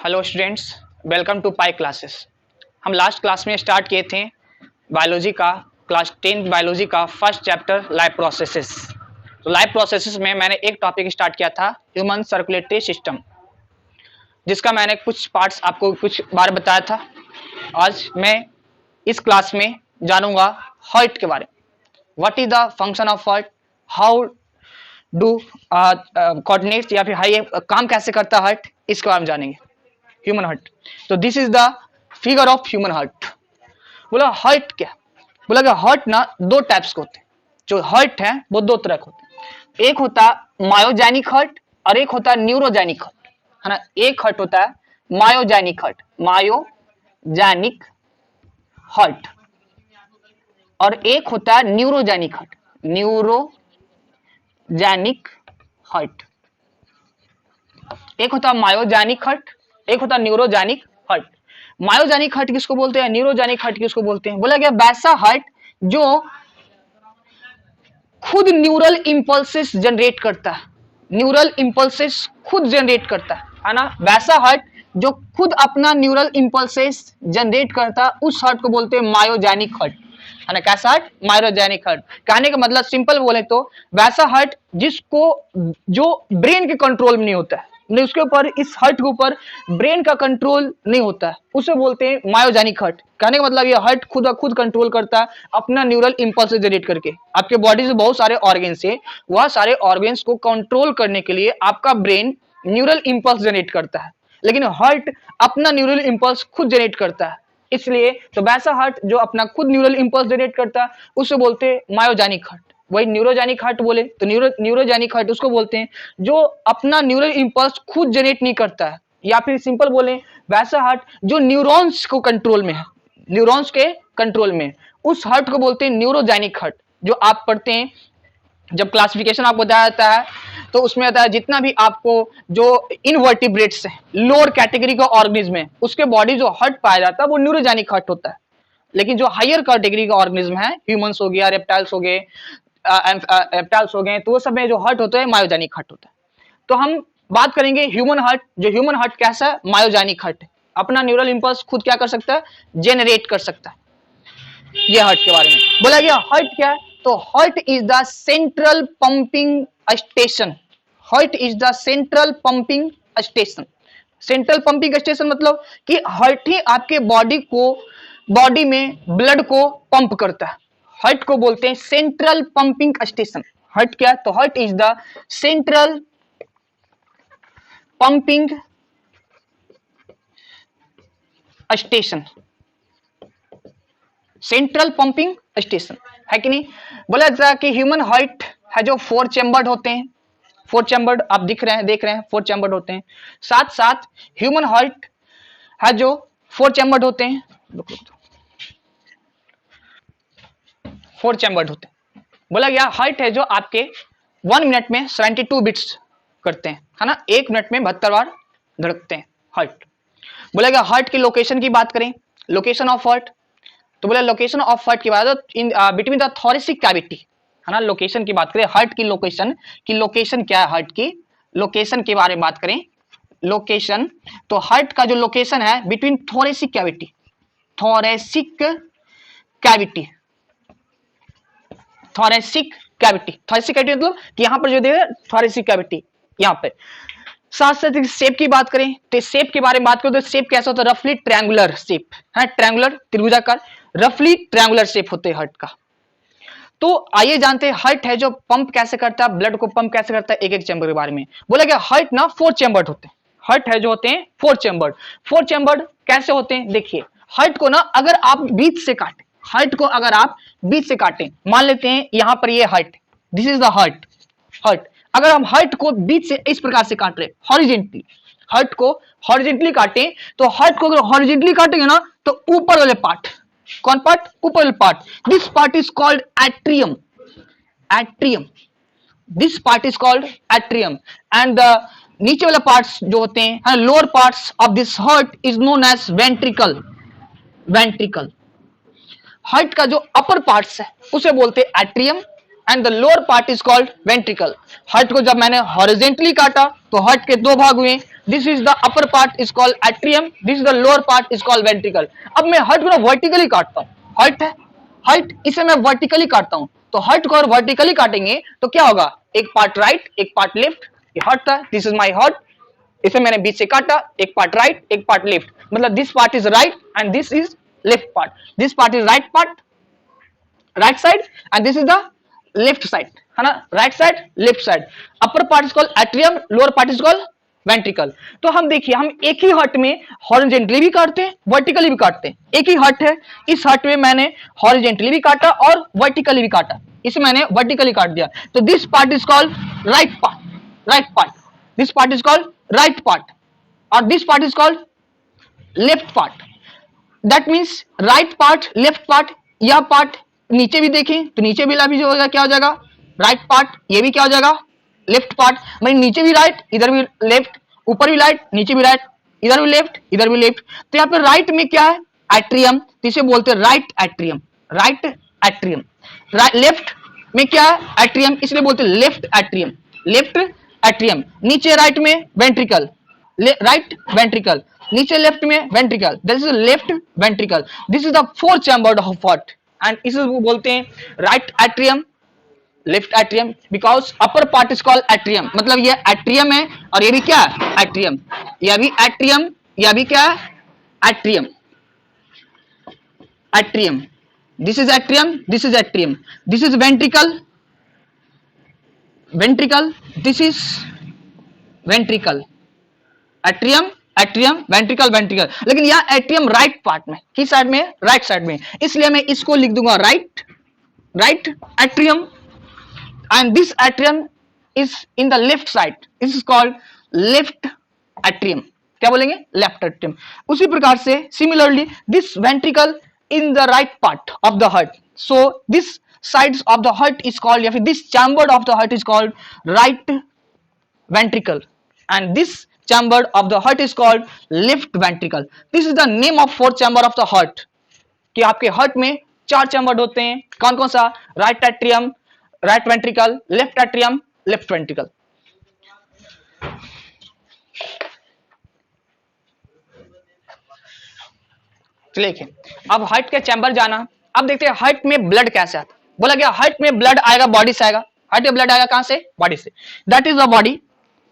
Hello students, welcome to pi classes. हम last class में start किए थे बायोलॉजी का, क्लास 10 बायोलॉजी का फर्स्ट चैप्टर लाइफ प्रोसेसेस। तो लाइफ प्रोसेसेस में मैंने एक टॉपिक स्टार्ट किया था ह्यूमन सर्कुलेटरी सिस्टम, जिसका मैंने कुछ पार्ट्स आपको कुछ बार बताया था। आज मैं इस क्लास में जानूंगा हार्ट के बारे में। What is the function of heart, how do coordinate या फिर हाई काम कैसे करता है हार्ट, इसके बारे में जानेंगे। ह्यूमन हार्ट, तो this is the figure of human heart. बोला हार्ट क्या, बोला कि हार्ट ना दो टाइप्स के होते हैं। जो हार्ट है वो दो तरह के होते हैं। एक होता है मायोजेनिक हार्ट और एक होता है न्यूरोजेनिक हार्ट, है ना। एक हार्ट होता है मायोजेनिक हार्ट, मायोजेनिक हार्ट, और एक होता है न्यूरोजेनिक हार्ट, न्यूरोजेनिक हार्ट। एक होता है मायोजेनिक हार्ट, एक होता है न्यूरोजेनिक हार्ट। मायोजेनिक हार्ट किसको बोलते हैं, न्यूरोजेनिक हार्ट किसको बोलते हैं? बोला गया वैसा हार्ट जो खुद न्यूरल इंपल्सेस जनरेट करता है, न्यूरल इंपल्सेस खुद जनरेट करता है ना। वैसा हार्ट जो खुद अपना न्यूरल इंपल्सेस जनरेट करता है, उस हार्ट को बोलते हैं मायोजेनिक हार्ट, है ना। कैसा हार्ट? Myogenic heart. कहने का मतलब सिंपल बोले तो वैसा हार्ट जिसको जो ब्रेन के कंट्रोल में नहीं होता है, नहीं उसके ऊपर, इस हार्ट के ऊपर ब्रेन का कंट्रोल नहीं होता है, उसे बोलते हैं मायोजेनिक हार्ट। कहने का मतलब ये हार्ट खुद कंट्रोल करता है अपना न्यूरल इंपल्स जनरेट करके। आपके बॉडी से बहुत सारे ऑर्गन्स है, वह सारे ऑर्गन्स को कंट्रोल करने के लिए आपका ब्रेन न्यूरल इंपल्स जनरेट करता है, लेकिन हार्ट अपना न्यूरल इंपल्स खुद जनरेट करता है। इसलिए तो वैसा हार्ट जो अपना खुद न्यूरल इंपल्स जनरेट करता है उसे बोलते हैं मायोजेनिक हार्ट। वही न्यूरोजेनिक हार्ट बोले तो न्यूरोजेनिक हार्ट उसको बोलते हैं जो अपना न्यूरल इंपल्स खुद जनरेट नहीं करता है, या फिर सिंपल बोले वैसा हार्ट जो न्यूरॉन्स को कंट्रोल में है, न्यूरॉन्स के कंट्रोल में, उस हार्ट को बोलते हैं न्यूरोजेनिक हार्ट। जो आप पढ़ते हैं जब क्लासिफिकेशन आपको बताया जाता है तो उसमें आता है जितना भी आपको जो इनवर्टिब्रेट्स है, लोअर कैटेगरी का ऑर्गेनिज्म है, उसके बॉडी जो हार्ट पाया जाता है वो न्यूरोजेनिक हार्ट होता है। लेकिन जो हायर कैटेगरी का ऑर्गेनिज्म है, ह्यूमंस हो गया, रेप्टाइल्स हो गए, रेप्टाइल्स हो गए, तो वो सब में जो हार्ट होता है मायोजेनिक हार्ट होता है। तो हम बात करेंगे ह्यूमन हार्ट। जो ह्यूमन हार्ट कैसा है? मायोजेनिक हार्ट है, अपना न्यूरल इंपल्स खुद क्या कर सकता है? जेनरेट कर सकता है। ये हार्ट के बारे में बोला गया। हार्ट क्या है? तो heart is the central pumping station. Heart is the central pumping station. Central pumping station मतलब कि हार्ट ही आपके बॉडी में ब्लड को पंप करता है। हार्ट को बोलते हैं सेंट्रल पंपिंग स्टेशन। हार्ट क्या है? तो heart is the central pumping station, central pumping station, है कि नहीं। बोला जाता कि ह्यूमन हार्ट है जो 4 चैम्बर्ड होते हैं। 4 चैम्बर्ड आप देख रहे हैं 4 चैम्बर्ड होते हैं। साथ साथ ह्यूमन हार्ट है जो 4 चैम्बर्ड होते हैं, 4 चैम्बर्ड होते हैं। बोला गया हार्ट है जो आपके 1 मिनट में 72 बीट्स करते हैं, है ना। 1 मिनट में 72 बार धड़कते हैं हार्ट। बोला गया हार्ट की लोकेशन की बात करें, लोकेशन ऑफ हार्ट, तो बोला लोकेशन ऑफ हार्ट की बात in between the thoracic cavity, है ना। लोकेशन की बात करें हार्ट की लोकेशन क्या है, हार्ट की लोकेशन के बारे में बात करें, लोकेशन, तो हार्ट का जो लोकेशन है between thoracic cavity, thoracic cavity, thoracic cavity, thoracic cavity मतलब कि यहां पर जो देखिए थोरेसिक कैविटी यहां पे। साथ साथ शेप की बात करें तो शेप के बारे में बात करें तो शेप कैसा होता है? रफली ट्रायंगुलर शेप है, ट्रायंगुलर, त्रिभुजाकार, रफली ट्रायंगुलर शेप होते हैं हार्ट का। तो आइए जानते हैं हार्ट है जो पंप कैसे करता है, ब्लड को पंप कैसे करता है, एक एक चैम्बर के बारे में। बोला गया हार्ट ना 4 चैम्बर्ड होते हैं। हार्ट है जो होते हैं 4 चैम्बर्ड। 4 चैम्बर्ड कैसे होते हैं? देखिए हार्ट को ना अगर आप बीच से काटें, हार्ट को अगर आप बीच से काटें, मान लेते हैं यहां पर ये heart, this is the heart. Heart अगर हम हार्ट को बीच से इस प्रकार से काट रहे हॉरिजेंटली, हार्ट को हॉरिजेंटली काटें, तो हार्ट को अगर हॉरिजेंटली काटेंगे ना तो ऊपर वाले पार्ट, कौन पार्ट? ऊपर वाले part, this part is called atrium, atrium, this part is called atrium, and the नीचे वाले पार्ट्स जो होते हैं, lower parts of this heart is known as ventricle, ventricle. Heart का जो अपर पार्ट्स है उसे बोलते हैं atrium and the lower part is called ventricle. Heart को जब मैंने हॉरिजेंटली काटा तो हार्ट के 2 भाग हुए, this is the upper part is called atrium, this is the lower part is called ventricle. अब मैं हार्ट को ना वर्टिकली काटता हूं, हार्ट है, हार्ट इसे मैं वर्टिकली काटता हूं, तो हार्ट को और वर्टिकली काटेंगे तो क्या होगा, एक पार्ट राइट एक पार्ट लेफ्ट। ये हार्ट था, दिस इज माय हार्ट, इसे मैंने बीच से काटा, एक पार्ट राइट एक पार्ट लेफ्ट, मतलब this part is right and this is left part, this part is right part, right side and this is the left side, है ना, right side left side. Upper part is called atrium, lower part is called ventricle. तो हम देखिए हम एक ही heart में horizontally भी काटते हैं वर्टिकली भी काटते हैं, एक ही हार्ट है, इस हार्ट में मैंने हॉरिजॉन्टली भी काटा और वर्टिकली भी काटा, इसे मैंने वर्टिकली काट दिया, तो this part is called right part, right part, this part is called right part और this part is called left part. That means right part left part, यह पार्ट नीचे भी देखें तो नीचे भी भी जो होगा क्या हो जाएगा राइट पार्ट, ये भी क्या हो जाएगा लेफ्ट पार्ट, मतलब नीचे भी राइट इधर भी लेफ्ट, ऊपर भी राइट नीचे भी राइट, इधर भी लेफ्ट इधर भी लेफ्ट। तो यहाँ पे राइट में क्या है एट्रियम, तो इसे बोलते हैं right atrium, right atrium. Left में क्या है एट्रियम, इसलिए बोलते हैं लेफ्ट एट्रियम, लेफ्ट एट्रियम। नीचे राइट में वेंट्रिकल, राइट वेंट्रिकल, नीचे लेफ्ट में ventricle, this is left ventricle, this is the fourth chamber of heart and इसे बोलते हैं right atrium left atrium, because upper part is called atrium, मतलब ये atrium है और ये भी क्या है एट्रियम, यह भी एट्रियम, यह भी क्या है atrium, atrium, this is atrium, this is atrium, this is ventricle, ventricle, this is ventricle, atrium atrium ventricle ventricle, लेकिन यह एट्रियम राइट पार्ट में, किस साइड में राइट साइड में, इसलिए मैं इसको लिख दूंगा right, right atrium and this atrium is in the left side, this is called left atrium, क्या बोलेंगे लेफ्ट एट्रियम। उसी प्रकार से similarly this ventricle in the right part of the heart, so this sides of the heart is called या फिर this chamber of the heart is called right ventricle and this chamber of the heart is called left ventricle. This is the name of fourth chamber of the heart, कि आपके heart में चार chamber होते हैं, कौन कौन सा, right atrium, right ventricle, left atrium, left ventricle. चलिए अब हार्ट के चैम्बर जाना, अब देखते हैं हार्ट में ब्लड कैसे आता है। बोला गया हार्ट में ब्लड आएगा बॉडी से आएगा, हार्ट में ब्लड आएगा कहां से बॉडी से, that is the body,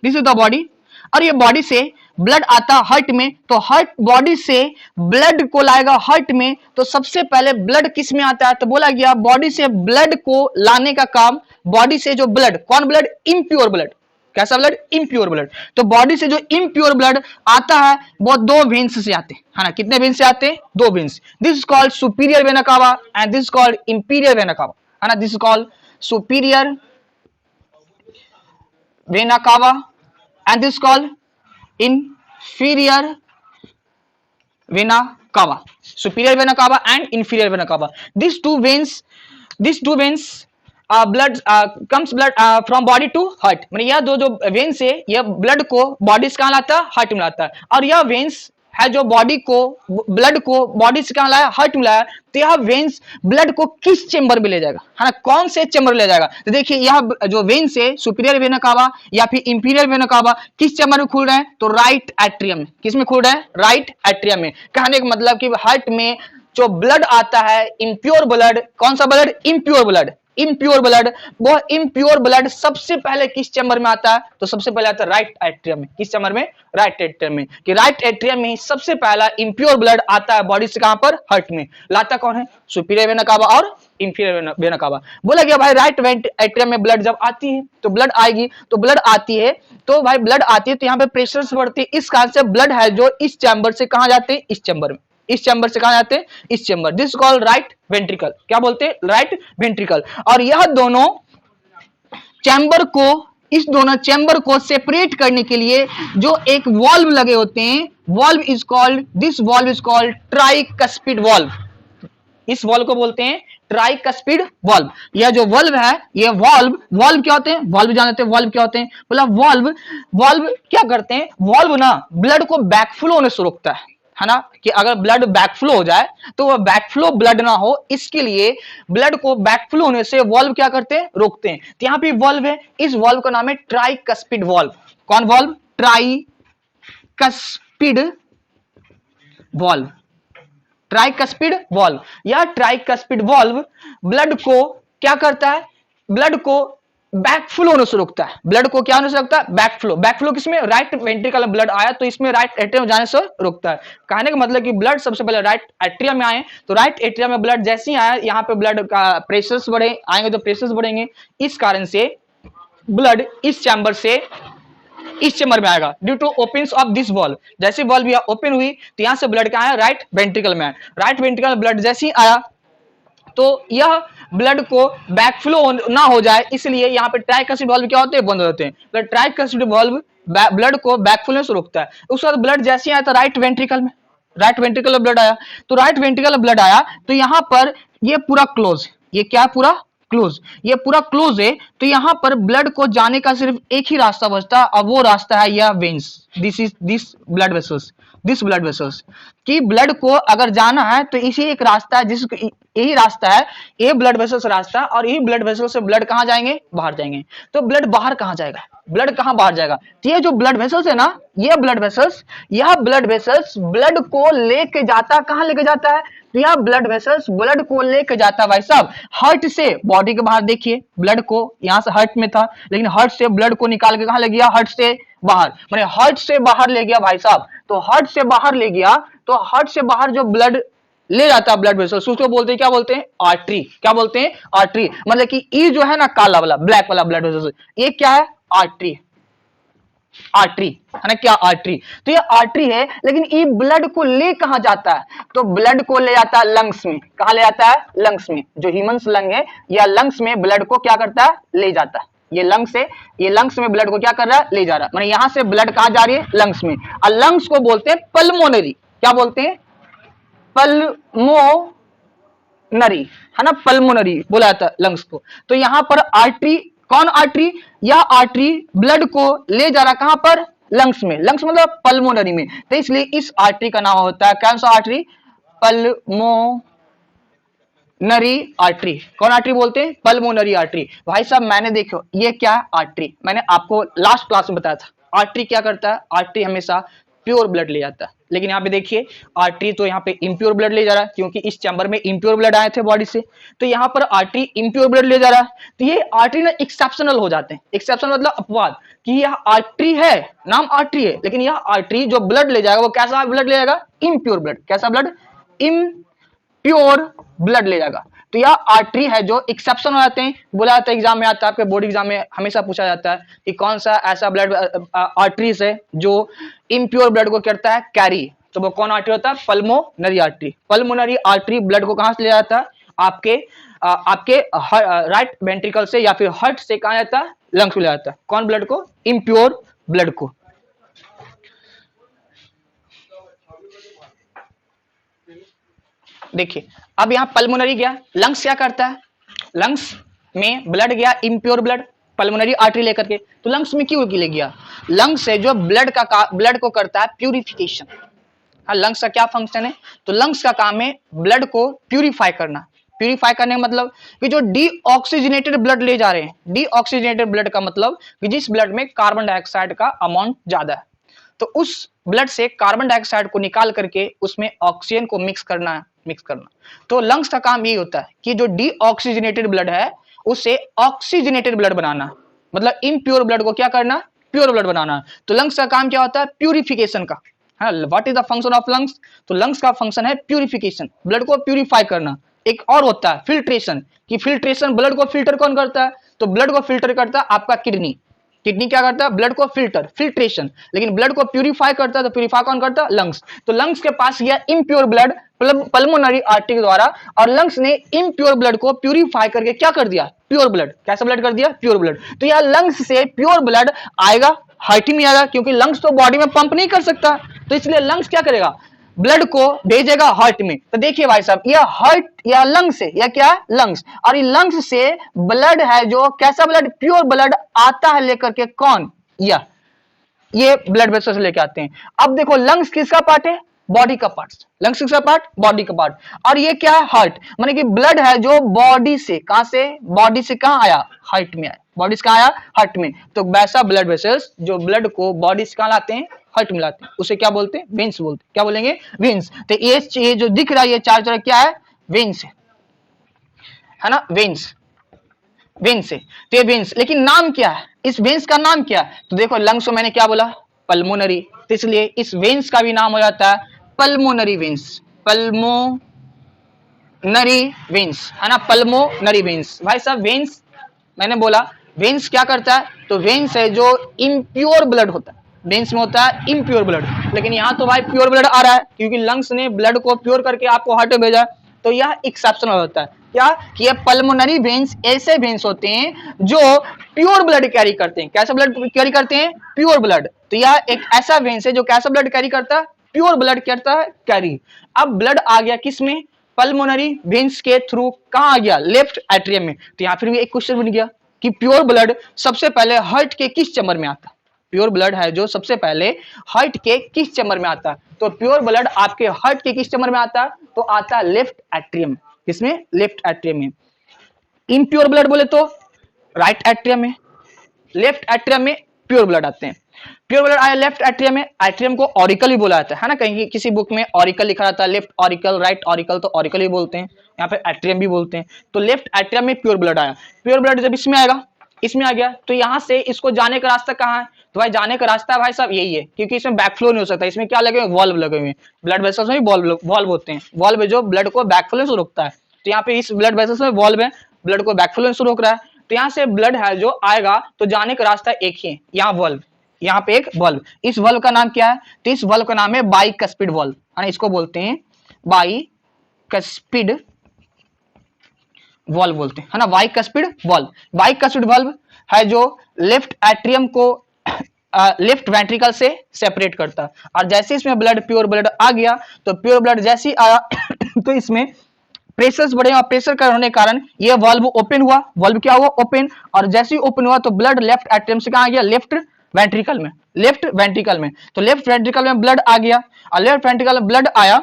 this is the body, और ये बॉडी से ब्लड आता हार्ट में, तो हार्ट बॉडी से ब्लड को लाएगा हार्ट में, तो सबसे पहले ब्लड किस में आता है, तो बोला गया बॉडी से ब्लड को लाने का काम, बॉडी से जो ब्लड, कौन ब्लड, इम्प्योर ब्लड, कैसा ब्लड, इम्प्योर ब्लड, तो बॉडी से जो इम्प्योर ब्लड आता है वो दो वेन्स से आते हैं, है ना, कितने वेन्स से आते हैं, दो veins, this is called superior vena cava and this is called imperial vena cava, है ना, this is called superior vena cava and this called inferior vena cava, superior vena cava and inferior vena cava. These two veins blood comes blood from body to heart, मतलब यह दो जो veins है यह blood को body से कहाँ लाता है, हार्ट में लाता है, और यह वेन्स है जो बॉडी को ब्लड को बॉडी से कहाँ लाया, हार्ट में लाया, तो यह वेन्स ब्लड को किस चेंबर में ले जाएगा, है ना, कौन से चेंबर में ले जाएगा, तो देखिए यह जो वेन्स है सुपीरियर वेना कावा या फिर इंपीरियर वेना कावा किस चेंबर में खुल रहे हैं, तो राइट एट्रियम में, किस में खुल रहे हैं, राइट एट्रियम में। कहने का मतलब कि हार्ट में जो ब्लड आता है इम्प्योर ब्लड, कौन सा blood, impure blood, impure blood, वह इम्प्योर ब्लड सबसे पहले किस चैम्बर में आता है, तो सबसे पहले आता है राइट एट्रियम में, किस चैम्बर में, राइट एट्रियम में, कि राइट एट्रियम में सबसे पहला इम्प्योर ब्लड आता है बॉडी से कहां पर, हार्ट में, लाता कौन है, सुपीरियर वेना कावा और इंफीरियर वेना कावा। बोला गया भाई राइट एट्रियम में ब्लड जब आती है तो ब्लड आएगी, तो ब्लड आती है तो भाई ब्लड आती है तो यहाँ पे प्रेशर बढ़ती है, इस कारण से ब्लड है जो इस चैम्बर से कहां जाते हैं, इस चैम्बर में, इस चैम्बर से कहां जाते हैं, इस chamber, this called right ventricle, क्या बोलते हैं, राइट वेंट्रिकल। और यह दोनों चैम्बर को, इस दोनों चैम्बर को सेपरेट करने के लिए जो एक वॉल्व लगे होते हैं, valve is called, this valve is called tricuspid valve, इस वॉल्व को बोलते हैं ट्राइकस्पिड वॉल्व। यह जो वॉल्व है, ये वॉल्व क्या होते हैं, वॉल्व जानते हैं, वॉल्व क्या होते हैं, बोला वॉल्व क्या करते हैं, वॉल्व ना ब्लड को बैकफ्लो होने से रोकता है ना, कि अगर ब्लड बैकफ्लो हो जाए तो वह बैकफ्लो ब्लड ना हो, इसके लिए ब्लड को बैकफ्लो होने से वॉल्व क्या करते हैं, रोकते हैं। तो यहाँ पे वॉल्व है, इस वॉल्व का नाम है ट्राइकस्पिड वॉल्व, कौन valve, tricuspid valve, tricuspid valve या ट्राइकस्पिड वॉल्व ब्लड को क्या करता है, ब्लड को बैक फ्लो होने से रोकता है। ब्लड को क्या होने से रोकता है, बैक फ्लो। बैक फ्लो किसमें, राइट वेंट्रिकल में ब्लड आया तो इसमें राइट एट्रियम जाने से रोकता है। कहने का मतलब कि ब्लड सबसे पहले राइट एट्रियम में आए तो राइट एट्रियम में ब्लड जैसे ही आया, यहाँ पे ब्लड का प्रेशर्स बढ़े आएंगे तो प्रेशर्स बढ़ेंगे, इस कारण से ब्लड इस चैम्बर से इस चैम्बर में आएगा due to opening of this valve. जैसे वॉल्व यह ओपन हुई तो यहां से ब्लड क्या आया, राइट वेंट्रिकल में आया। राइट वेंट्रिकल में ब्लड जैसे ही आया तो यह ब्लड को बैक फ्लो ना हो जाए, इसलिए यहाँ पे ट्राइकस्पिड वॉल्व क्या होते हैं, बंद होते हैं। ट्राइकस्पिड वॉल्व ब्लड को बैक फ्लो से रोकता है। उसके बाद ब्लड जैसे आया था राइट वेंट्रिकल में, राइट वेंट्रिकल में ब्लड आया तो राइट वेंट्रिकल में ब्लड आया तो यहाँ पर ये पूरा क्लोज, ये क्या पूरा क्लोज, ये पूरा क्लोज है। तो यहाँ पर ब्लड को जाने का सिर्फ एक ही रास्ता बचता और वो रास्ता है यह veins, this blood vessels, this blood vessels. कि ब्लड को अगर जाना है तो इसी एक रास्ता है, जिस यही रास्ता है, ये ब्लड वेसल्स रास्ता, और यही ब्लड वेसल से ब्लड कहां जाएंगे, बाहर जाएंगे। तो ब्लड बाहर कहां जाएगा, ब्लड कहां बाहर जाएगा, तो ये जो ब्लड वेसल्स है ना, ये ब्लड वेसल्स, यह ब्लड वेसल्स ब्लड को लेके जाता, कहां लेके जाता है, तो यह ब्लड वेसल्स ब्लड को लेके जाता है भाई साहब हार्ट से बॉडी के बाहर। देखिए ब्लड को यहां से हार्ट में था, लेकिन हार्ट से ब्लड को निकाल के कहां ले गया, हार्ट से बाहर, माने हार्ट से बाहर ले गया भाई साहब। तो हार्ट से बाहर ले गया तो हार्ट से बाहर जो ब्लड ले जाता है ब्लड वेसल्स, उसको बोलते हैं, क्या बोलते हैं, आर्टरी। क्या बोलते हैं, आर्टरी। मतलब कि ई जो है ना काला वाला ब्लैक वाला ब्लड वेसल्स, ये क्या है, आर्टरी, आर्टरी है ना, क्या आर्टरी। तो ये आर्टरी है, लेकिन ये ब्लड को ले कहां जाता है, तो ब्लड को ले जाता है लंग्स में। कहां ले जाता है, लंग्स में। जो ह्यूमंस लंग है या लंग्स में ब्लड को क्या करता है, ले जाता है। ये लंग्स है, ये लंग्स में ब्लड को क्या कर रहा है, ले जा रहा है। माने यहां से ब्लड कहां जा रही है, लंग्स में। और लंग्स को बोलते हैं पल्मोनरी। क्या बोलते हैं, पल्मोनरी है ना, पल्मोनरी बोला जाता है लंग्स को। तो यहां पर आर्टरी, कौन आर्टरी, यह आर्टरी ब्लड को ले जा रहा कहां पर, लंग्स में। लंग्स मतलब पल्मोनरी में, तो इसलिए इस आर्टरी का नाम होता है, कौन सा आर्टरी, पल्मोनरी आर्टरी। कौन आर्टरी बोलते हैं, पल्मोनरी आर्टरी। भाई साहब मैंने देखो ये क्या है, आर्टरी, मैंने आपको लास्ट क्लास में बताया था आर्टरी क्या करता है। आर्टरी हमेशा प्योर ब्लड ले जाता है, लेकिन यहाँ पे देखिए आर्टरी तो यहाँ पे इम्प्योर ब्लड ले जा रहा है, क्योंकि इस चैम्बर में इम्प्योर ब्लड आए थे बॉडी से, तो यहाँ पर आर्टरी इम्प्योर ब्लड ले जा रहा है। तो ये आर्टरी ना एक्सेप्शनल हो जाते हैं। एक्सेप्शनल मतलब अपवाद, कि यह आर्टरी है, नाम आर्टरी है, लेकिन यह आर्टरी जो ब्लड ले जाएगा वो कैसा ब्लड ले जाएगा, इम्प्योर ब्लड। कैसा ब्लड, इम्प्योर ब्लड ले जाएगा। तो यह आर्टरी है जो एक्सेप्शन हो जाते हैं। बोला जाता है एग्जाम में आता है, आपके बोर्ड एग्जाम में हमेशा पूछा जाता है कि कौन सा ऐसा ब्लड आर्टरीज है जो इम्प्योर ब्लड को करता है कैरी, तो वो कौन आर्टरी होता है, pulmonary artery. Pulmonary artery blood को कहां से ले जाता है, आपके राइट वेंट्रिकल से या फिर हार्ट से कहां जाता है, लंग्स में ले जाता है। कौन ब्लड को, इम्प्योर ब्लड को। देखिए अब यहां पल्मोनरी गया, लंग्स क्या करता है, लंग्स में ब्लड गया इम्प्योर ब्लड पल्मोनरी आर्टरी लेकर के, तो लंग्स में क्यों ले गया, लंग्स से जो ब्लड को करता है प्यूरिफिकेशन। लंग्स का क्या फंक्शन है, तो लंग्स का काम है ब्लड को प्यूरिफाई करना। प्यूरिफाई करने का मतलब कि जो डीऑक्सीजनेटेड ब्लड ले जा रहे हैं, डीऑक्सीजनेटेड ब्लड का मतलब कि जिस ब्लड में कार्बन डाइऑक्साइड का अमाउंट ज्यादा है, तो उस ब्लड से कार्बन डाइऑक्साइड को निकाल करके उसमें ऑक्सीजन को मिक्स करना। तो लंग्स का काम यही होता है कि जो डीऑक्सीजनेटेड ब्लड है उससे ऑक्सीजनेटेड ब्लड बनाना, मतलब इम्प्योर ब्लड को क्या करना, प्योर ब्लड बनाना। तो लंग्स का काम क्या होता है, प्यूरिफिकेशन का। What is the function of lungs, तो लंग्स का फंक्शन है प्यूरिफिकेशन, ब्लड को प्यूरिफाई करना। एक और होता है फिल्ट्रेशन, कि फिल्ट्रेशन, ब्लड को फिल्टर कौन करता है, तो ब्लड को फिल्टर करता है आपका किडनी। किडनी क्या करता है, ब्लड को फिल्ट्रेशन, लेकिन ब्लड को प्यूरिफाई करता है, तो प्यूरिफाई कौन करता है, लंग्स। तो लंग्स के पास गया इम्प्योर ब्लड पल्मोनरी आर्टरी के द्वारा, और लंग्स ने इम्प्योर ब्लड को प्यूरिफाई करके क्या कर दिया, प्योर ब्लड। कैसा ब्लड कर दिया, प्योर ब्लड। तो यह लंग्स से प्योर ब्लड आएगा, हार्ट में आएगा, क्योंकि लंग्स तो बॉडी में पंप नहीं कर सकता, तो इसलिए लंग्स क्या करेगा, ब्लड को भेजेगा हार्ट में। तो देखिए भाई साहब यह हार्ट या लंग्स है, या क्या है, लंग्स। और ये लंग्स से ब्लड है जो कैसा ब्लड, प्योर ब्लड आता है लेकर के, कौन, या ये ब्लड वेसल से लेके आते हैं। अब देखो लंग्स किसका पार्ट है, बॉडी का पार्ट, लंग्स किसका पार्ट, बॉडी का पार्ट। और ये क्या है, हार्ट, माने कि ब्लड है जो बॉडी से, कहां से, बॉडी से कहां आया, हार्ट में आया, बॉडी से कहां आया, हार्ट में। तो वैसा ब्लड वेसल्स जो ब्लड को बॉडी से कहां लाते हैं, हार्ट में लाते हैं, उसे क्या बोलते हैं, वेन्स बोलते हैं। क्या बोलेंगे, वेन्स। तो ये जो दिख रहा है ये चार तरह क्या है, वेन्स है ना, वेन्स, वेन्स है। तो ये वेन्स, लेकिन नाम क्या है, इस वेन्स का नाम क्या है, तो देखो लंग्स को मैंने क्या बोला, पल्मोनरी, तो इसलिए इस वेन्स का भी नाम हो जाता है पल्मोनरी वेन्स, पल्मोनरी वेन्स है ना, पल्मोनरी वेन्स। भाई साहब वेन्स मैंने बोला, वेन्स क्या करता है, तो वेन्स है जो इम्प्योर ब्लड होता है, वेन्स में होता है इम्प्योर ब्लड। लेकिन यहाँ तो भाई प्योर ब्लड आ रहा है, क्योंकि लंग्स ने ब्लड को प्योर करके आपको हार्ट में भेजा, तो यह एक्सेप्शनल होता है। क्या कि ये पल्मोनरी वेन्स ऐसे वेन्स होते हैं जो प्योर ब्लड कैरी करते हैं। कैसा ब्लड कैरी करते हैं, प्योर ब्लड। तो यह एक ऐसा वेन्स है जो कैसा ब्लड कैरी करता है, प्योर ब्लड करता है कैरी। अब ब्लड आ गया किसमें, पल्मोनरी वेन्स के थ्रू कहां आ गया, लेफ्ट एट्रियम में। तो यहां फिर भी एक क्वेश्चन बन गया कि प्योर ब्लड सबसे पहले हार्ट के किस चैम्बर में आता है, प्योर ब्लड है जो सबसे पहले हार्ट के किस चैम्बर में आता है। तो प्योर ब्लड आपके हार्ट के किस चैम्बर में आता है, तो आता है लेफ्ट एट्रियम, किसमें, लेफ्ट एट्रियम में। इम्प्योर ब्लड बोले तो राइट एट्रियम में, लेफ्ट एट्रियम में प्योर ब्लड आते हैं। प्योर ब्लड आया लेफ्ट एट्रियम में, एट्रियम को ऑरिकल भी बोला जाता है ना, कहीं किसी बुक में ऑरिकल लिखा रहता है, लेफ्ट ऑरिकल राइट ऑरिकल, तो ऑरिकल ही बोलते हैं, यहाँ पे एट्रियम भी बोलते हैं। तो लेफ्ट एट्रियम में प्योर ब्लड आया, प्योर ब्लड जब इसमें आएगा, इसमें आ गया, तो यहां से इसको जाने का रास्ता कहाँ है, तो भाई जाने का रास्ता भाई साहब यही है, क्योंकि इसमें बैकफ्लो नहीं हो सकता, इसमें क्या लगे हुए, वॉल्व लगे हुए हैं, ब्लड वेसल्स में वॉल्व होते हैं, वॉल्व जो ब्लड को बैकफ्लो से रोकता है। तो यहाँ पे इस ब्लड वेसल्स में वॉल्व है, ब्लड को बैकफ्लो से रोक रहा है। तो यहाँ से ब्लड है जो आएगा, तो जाने का रास्ता एक ही है, यहाँ वॉल्व, यहाँ पे एक वॉल्व, इस वॉल्व का नाम क्या है, तो इस वॉल्व का नाम है बाइकस्पिड वॉल्व, है ना, इसको बोलते हैं बाइकस्पिड वॉल्व बोलते हैं, है ना, बाइकस्पिड वॉल्व। बाइकस्पिड वॉल्व है जो लेफ्ट एट्रियम को लेफ्ट वेंट्रिकल से सेपरेट करता है। और जैसे इसमें ब्लड, प्योर ब्लड आ गया, तो प्योर ब्लड जैसे ही आया तो इसमें प्रेशर्स बढ़े, और प्रेशर का होने के कारण ये वाल्व ओपन हुआ, वाल्व क्या हुआ, ओपन। और जैसे ही ओपन हुआ तो ब्लड लेफ्ट एट्रियम से कहां आ गया, लेफ्ट वेंट्रिकल में, लेफ्ट वेंट्रिकल में। तो लेफ्ट वेंट्रिकल में ब्लड आ गया, और लेफ्ट वेंट्रिकल में ब्लड आया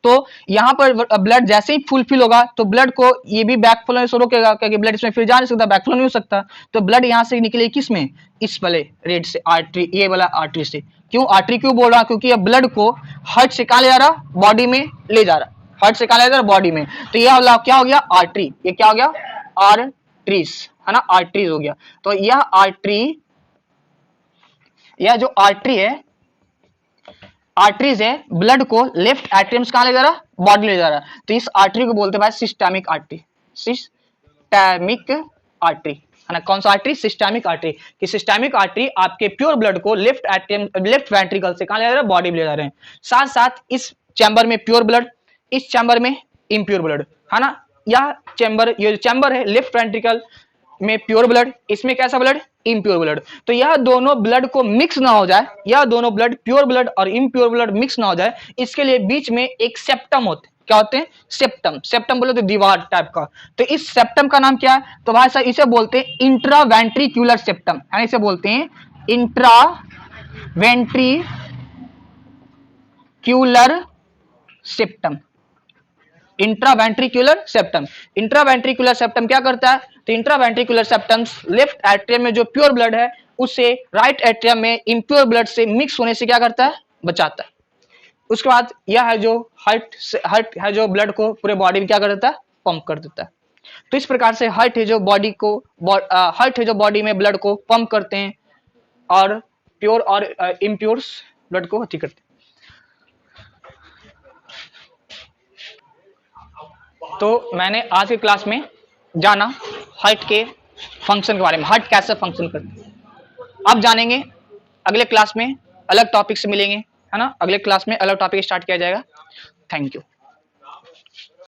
तो यहां पर ब्लड जैसे ही फुलफिल होगा तो ब्लड को ये भी बैकफ्लो से रोकेगा, क्योंकि ब्लड इसमें फिर जा नहीं सकता, बैकफ्लो नहीं हो सकता। तो ब्लड यहां से निकले किस में, इस वाले रेड से, आर्टरी, ये वाला आर्टरी से। क्यों आर्टरी क्यों बोल रहा, क्योंकि ये ब्लड को हार्ट से कहां ले जा रहा, बॉडी में ले जा रहा, हार्ट से कहां ले जा रहा, बॉडी में। तो ये वाला क्या हो गया, आर्टरी, ये क्या हो गया, आर्टरीज, है ना, आर्टरीज हो गया। तो यह आर्टरी, यह जो आर्टरी है, आर्टरीज है, ब्लड को लेफ्ट एट्रियम से कहां ले जा रहा, बॉडी ले जा रहा। तो इस आर्टरी को बोलते हैं भाई सिस्टेमिक आर्टरी, सिस्टेमिक आर्टरी, है ना, कौन सा आर्टरी, सिस्टेमिक आर्टरी। कि सिस्टेमिक आर्टरी आपके प्योर ब्लड को लेफ्ट एट्रियम, लेफ्ट वेंट्रिकल से कहां ले जा रहा है, बॉडी में ले जा रहे हैं। साथ साथ इस चैम्बर में प्योर ब्लड, इस चैम्बर में इम्प्योर ब्लड, है ना। यह चैम्बर, ये चैम्बर है लेफ्ट वेंट्रिकल में प्योर ब्लड, इसमें कैसा ब्लड, इम्प्योर ब्लड। तो यह दोनों ब्लड को मिक्स ना हो जाए, यह दोनों ब्लड प्योर ब्लड और इम्प्योर ब्लड मिक्स ना हो जाए, इसके लिए बीच में एक सेप्टम होते, क्या होते हैं, सेप्टम। सेप्टम बोले तो दीवार टाइप का। तो इस सेप्टम का नाम क्या है, तो भाई साहब इसे बोलते हैं इंट्रावेंट्रिक्यूलर सेप्टम, है, इसे बोलते हैं intraventricular septum, intraventricular septum. Intraventricular septum क्या करता है, तो इंट्रावेंट्रिकुलर सेप्टम लेफ्ट एट्रियम में जो प्योर ब्लड है उसे राइट एट्रियम में इम्प्योर ब्लड से मिक्स होने से क्या करता है, बचाता है। उसके बाद यह है जो हार्ट है जो ब्लड को पूरे बॉडी में क्या कर देता है, पंप कर देता है। तो इस प्रकार से हार्ट है जो बॉडी को, हार्ट है जो बॉडी में ब्लड को पंप करते हैं और प्योर और इम्प्योर ब्लड को हटी करते हैं। तो मैंने आज की क्लास में जाना हार्ट के फंक्शन के बारे में, हार्ट कैसे फंक्शन करते हैं। अब जानेंगे, अगले क्लास में अलग टॉपिक से मिलेंगे, है ना, अगले क्लास में अलग टॉपिक स्टार्ट किया जाएगा। Thank you.